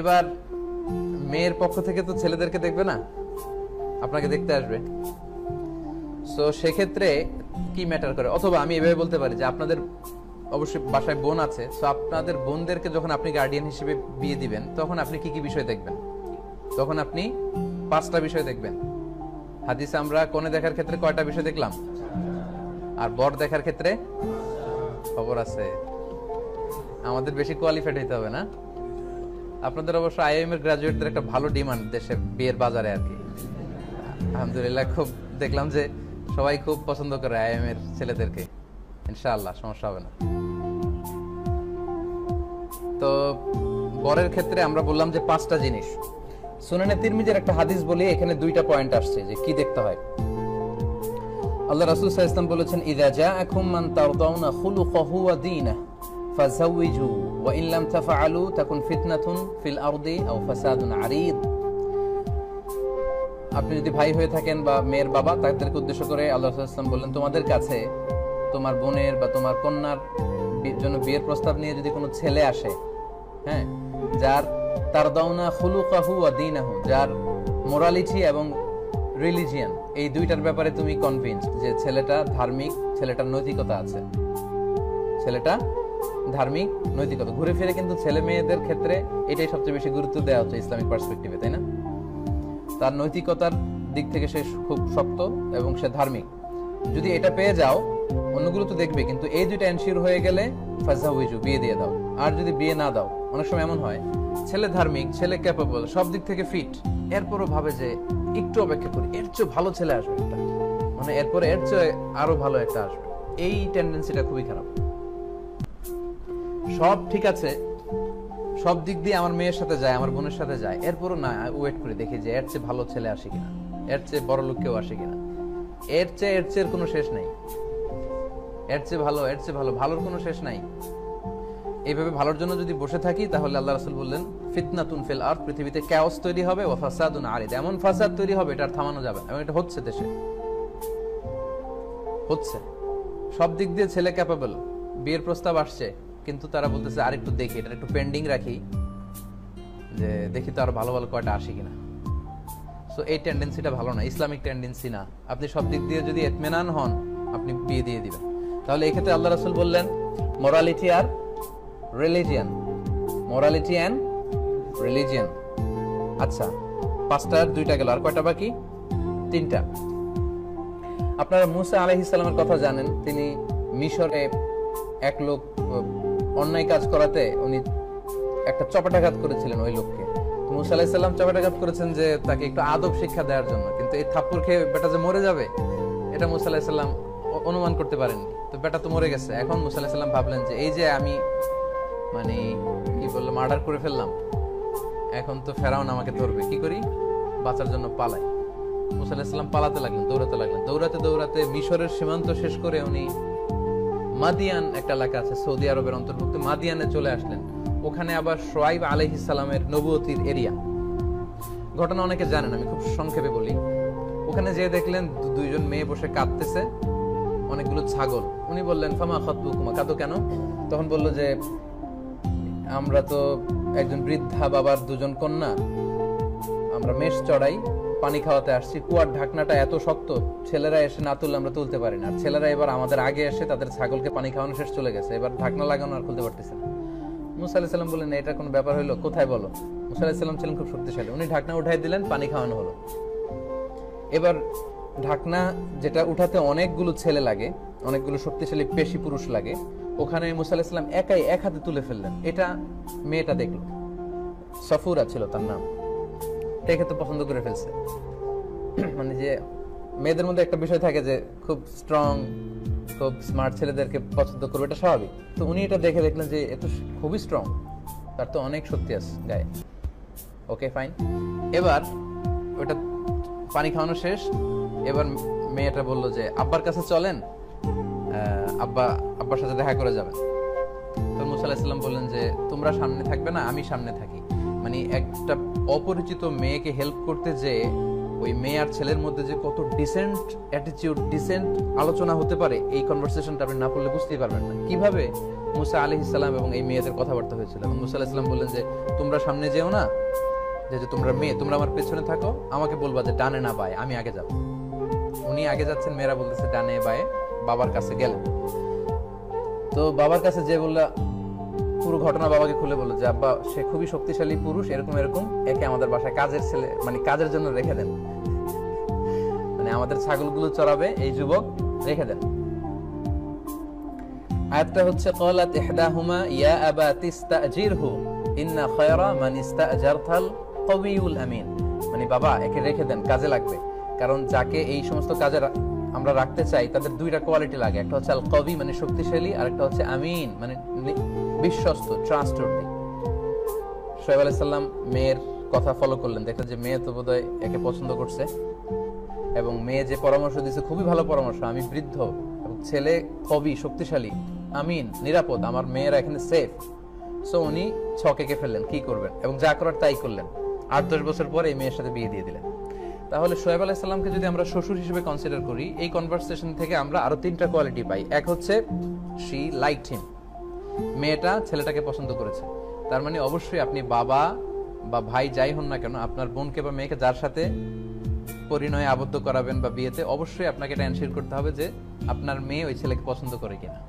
এবার মেয়ের পক্ষ থেকে তো ছেলেদেরকে দেখবে না, আপনাকে দেখতে আসবে। সো সেক্ষেত্রে কি ম্যাটার করে, অথবা আমি এভাবে বলতে পারি যে আপনাদের অবশ্যই বাসায় বোন আছে, সো আপনাদের বোনদেরকে যখন আপনি গার্ডিয়ান হিসেবে বিয়ে দিবেন তখন আপনি কি কি বিষয় দেখবেন? তখন আপনি 5টা বিষয় দেখবেন। হাদিসে আমরা কনে দেখার ক্ষেত্রে কয়টা বিষয় দেখলাম, আর বর দেখার ক্ষেত্রে খবর আছে। আমাদের বেশি কোয়ালিফাইড হইতে হবে না। আপনাদের অবশ্য আইএম এর গ্রাজুয়েটদের একটা ভালো ডিমান্ড দেশে বিয়ের বাজারে আর কি। আলহামদুলিল্লাহ, খুব দেখলাম যে সবাই খুব পছন্দ করে আইএম এর ছেলেদেরকে। ইনশাআল্লাহ সমস্যা হবে না। তো বরের ক্ষেত্রে আমরা বললাম যে 5টা জিনিস। সুনানে তিরমিজির একটা হাদিস বলি, এখানে 2টা পয়েন্ট আসছে যে কি দেখতে হয়। আল্লাহ রাসূল সাল্লাল্লাহু আলাইহি ওয়াসাল্লাম বলেছেন, ইযা জাআকুম মান তারদাউনা খুলুকাহু ওয়া দীনাহু ফাযাওবিজু ওয়া ইন লাম তাফআলু তাকুন ফিতনাতুন ফিল আরদি আও ফাসাদুন আরীদ। আপনি যদি ভাই হয়ে থাকেন বা মেয়ের বাবা, তাদেরকে উদ্দেশ্য করে আল্লাহ রাসূল সাল্লাল্লাহু আলাইহি ওয়াসাল্লাম বললেন, তোমাদের কাছে তোমার বোনের বা তোমার কন্যার জন্য বিয়ের প্রস্তাব নিয়ে যদি কোনো ছেলে আসে, হ্যাঁ, যার তারদাউনা খুলুকাহু ওয়া দীনাহু, যার মোরালিটি এবং রিলিজিয়ান এই 2টার ব্যাপারে তুমি কনভিন্সড যে ছেলেটা ধার্মিক, ছেলেটার নৈতিকতা আছে, ছেলেটা ধার্মিক নৈতিকতা। ঘুরে ফিরে কিন্তু ছেলে মেয়েদের ক্ষেত্রে এটাই সবচেয়ে বেশি গুরুত্ব দেওয়া হচ্ছে ইসলামিক পার্সপেক্টিভে, তাই না? তার নৈতিকতার দিক থেকে সে খুব শক্ত এবং সে ধার্মিক। যদি এটা পেয়ে যাও, অন্যগুলো তো দেখবে, কিন্তু এই 2টা এনশিওর হয়ে গেলে ফাযাওবিজু, বিয়ে দিয়ে দাও। আর যদি বিয়ে না দাও, অনেক সময় এমন হয় ছেলে ধার্মিক, ছেলে ক্যাপেবল, সব দিক থেকে ফিট, এরপরও ভাবে যে একটু অপেক্ষা করি, এর চেয়ে ভালো ছেলে আসবে একটা, মানে এরপরে এর চেয়ে আরো ভালো একটা আসবে। এই টেন্ডেন্সিটা খুবই খারাপ। সব ঠিক আছে, সব দিক দিয়ে আমার মেয়ের সাথে যায়, আমার বোনের সাথে যায়, এরপরও না ওয়েট করে দেখি যে এর চেয়ে ভালো ছেলে আসে কিনা, এর চেয়ে বড় লোক কেউ আসে কিনা, এর চেয়ে কোনো শেষ নাই, এর চেয়ে ভালো, ভালোর কোনো শেষ নাই। এইভাবে ভালোর জন্য যদি বসে থাকি, তাহলে আল্লাহ রাসূল বললেন, ফিতনাতুন ফিল আরদ, পৃথিবীতে ক্যাওস তৈরি হবে, ওয়া ফাসাদুন আরিদ, এমন ফাসাদ তৈরি হবে এটা আর থামানো যাবে না। এবং এটা হচ্ছে, দেশে হচ্ছে। সব দিক দিয়ে ছেলে ক্যাপেবল, বিয়ের প্রস্তাব আসছে, কিন্তু তারা বলতেছে আর একটু দেখি, এটা একটু পেন্ডিং রাখি, যে দেখি তো আরো ভালো ভালো কয়টা আসে কিনা। সো এই টেন্ডেন্সিটা ভালো না, ইসলামিক টেন্ডেন্সি না। আপনি সব দিক দিয়ে যদি ইতমিনান হন, আপনি বিয়ে দিয়ে দিবেন। তাহলে এই ক্ষেত্রে আল্লাহ রাসূল বললেন মোরালিটি আর রিলিজিয়ান, মোরালিটি এন্ড রিলিজিয়ান। আচ্ছা, 5টার 2টা গেল, আর কয়টা বাকি? 3টা। আপনারা মুসা আলাইহিস সালামের কথা জানেন। তিনি মিশরে এক লোক অন্যায় কাজ করাতে উনি একটা চপাটাঘাত করেছিলেন ওই লোককে। মুসা আলাইহিস সালাম চপাটাঘাত করেছেন যে তাকে একটু আদব শিক্ষা দেওয়ার জন্য, কিন্তু এই থাপ্পড় খেয়ে বেটা যে মরে যাবে এটা মুসা আলাইহিস সালাম অনুমান করতে পারেননি। তো বেটা তো মরে গেছে। এখন মুসা আলাইহিস সালাম ভাবলেন যে এই যে আমি মানে কি বললাম, মার্ডার করে ফেললাম, এখন তো ফেরাউন আমাকে ধরবে, কি করি? বাঁচার জন্য পালাই। মুসা আলাইহিস সালাম পালাতে লাগলেন, দৌড়াতে দৌড়াতে মিশরের সীমান্ত শেষ করে উনি মাদিয়ান একটা এলাকা আছে সৌদি আরবের অন্তর্ভুক্ত, মাদিয়ানে চলে আসলেন। ওখানে আবার শুআইব আলাইহিস সালামের নবুয়তির এরিয়া। ঘটনা অনেকে জানেন, আমি খুব সংক্ষেপে বলি। ওখানে যেয়ে দেখলেন 2জন মেয়ে বসে কাঁদতেছে, অনেকগুলো ছাগল। উনি বললেন, ফামা খাতবুকুমা, কাঁদো কেন? তখন বলল যে আমরা তো একজন বৃদ্ধা বাবার 2জন কন্যা, আমরা মেষ চড়াই, পানি খাওয়াতে আসছি, কুয়ার ঢাকনাটা এত শক্ত, ছেলেরা এসে না তুললে আমরা তুলতে পারি না। ছেলেরা এবার আমাদের আগে এসে তাদের ছাগলকে পানি খাওয়ানো শেষ, চলে গেছে, এবার ঢাকনা লাগানো আর খুলতে পারতেছে না। মুসা আলাইহিস সালাম বললেন, এটা কোনো ব্যাপার হইলো? কোথায় বলো। মুসা আলাইহিস সালাম ছিলেন খুব শক্তিশালী, উনি ঢাকনা উঠাই দিলেন, পানি খাওয়ানো হলো। এবার ঢাকনা যেটা উঠাতে অনেকগুলো ছেলে লাগে, অনেকগুলো শক্তিশালী পেশি পুরুষ লাগে, ওখানে মুসা আলাইহিস সালাম একাই এক হাতে তুলে ফেললেন। এটা মেয়েটা দেখলো, সফুরা ছিল তার নাম, দেখে তো পছন্দ করে ফেলছে। মানে যে মেয়েদের মধ্যে একটা বিষয় থাকে যে খুব স্ট্রং, খুব স্মার্ট ছেলেদেরকে পছন্দ করবে, এটা স্বাভাবিক। তো উনি এটা দেখে দেখলেন যে এত খুবই স্ট্রং, তার তো অনেক শক্তি আছে গায়ে। Okay fine. এবার ওটা পানি খাওয়ানো শেষ। এবার মেয়েটা বলল যে আব্বার কাছে চলেন, আব্বার সাথে দেখা করে যাবেন। তো মুসা আলাইহিস সালাম বললেন যে তোমরা সামনে থাকবে না, আমি সামনে থাকি। মানে একটা অপরিচিত মেয়েকে হেল্প করতে যে ওই মেয়ে আর ছেলের মধ্যে যে কত ডিসেন্ট অ্যাটিটিউড, ডিসেন্ট আলোচনা হতে পারে, এই কনভারসেশনটা আপনি না পড়লে বুঝতেই পারবেন না। কিভাবে মুসা আলাইহিস সালাম এবং এই মেয়েদের কথাবার্তা হয়েছিল, এবং মুসা আলাইহিস সালাম বললেন যে তোমরা সামনে যেও না, যে তোমরা মেয়ে, তোমরা আমার পেছনে থাকো, আমাকে বলবা যে ডানে না বায়ে, আমি আগে যাব। উনি আগে যাচ্ছেন, মেয়েরা বলতেছে ডানে বায়ে, বাবার কাছে গেলেন। তো বাবার কাছে যে বললা পুরো ঘটনা বাবাকে খুলে বললো যে আব্বা সে খুবই শক্তিশালী পুরুষ, এরকম এরকম, একে আমাদের বাসায় কাজের ছেলে, মানে কাজের জন্য রেখে দেন, মানে আমাদের ছাগলগুলো চড়াবে এই যুবক, রেখে দেন। আয়াতটা হচ্ছে ক্বালাত ইহদাহুমা ইয়া আবা তিস্তাজিরহু ইন্না খায়রা মান ইস্তাজারতাল কওয়িউল আমিন, মানে বাবা একে রেখে দেন, কাজে লাগবে। কারণ যাকে এই সমস্ত কাজে আমরা রাখতে চাই তাদের দুইটা কোয়ালিটি লাগে, একটা হচ্ছে আল কবি মানে শক্তিশালী, আর একটা হচ্ছে আমিন মানে বিশ্বস্ত, ট্রাস্টওয়ার্দি। শোয়েব আলাইহিস সালাম মেয়ের কথা ফলো করলেন, দেখলেন যে মেয়ে তো বোধহয় একে পছন্দ করছে, এবং মেয়ে যে পরামর্শ দিয়েছে খুবই ভালো পরামর্শ, আমি বৃদ্ধ এবং ছেলে কবি শক্তিশালী, আমিন নিরাপদ, আমার মেয়েরা এখানে সেফ। সো উনি ছকে ফেললেন কি করবেন, এবং যা করার তাই করলেন। 8-10 বছর পরে এই মেয়ের সাথে বিয়ে দিয়ে দিলেন। তাহলে শোয়েব আলাইহিস সালামকে যদি আমরা শ্বশুর হিসেবে কনসিডার করি, এই কনভারসেশন থেকে আমরা আরো 3টা কোয়ালিটি পাই। এক হচ্ছে শি লাইকড হিম, মেয়েটা ছেলেটাকে পছন্দ করেছে। তার মানে অবশ্যই আপনি বাবা বা ভাই যাই হন না কেন, আপনার বোনকে বা মেয়েকে যার সাথে পরিণয়ে আবদ্ধ করাবেন বা বিয়েতে, অবশ্যই আপনাকে এটা এনশিওর করতে হবে যে আপনার মেয়ে ওই ছেলেকে পছন্দ করে কিনা।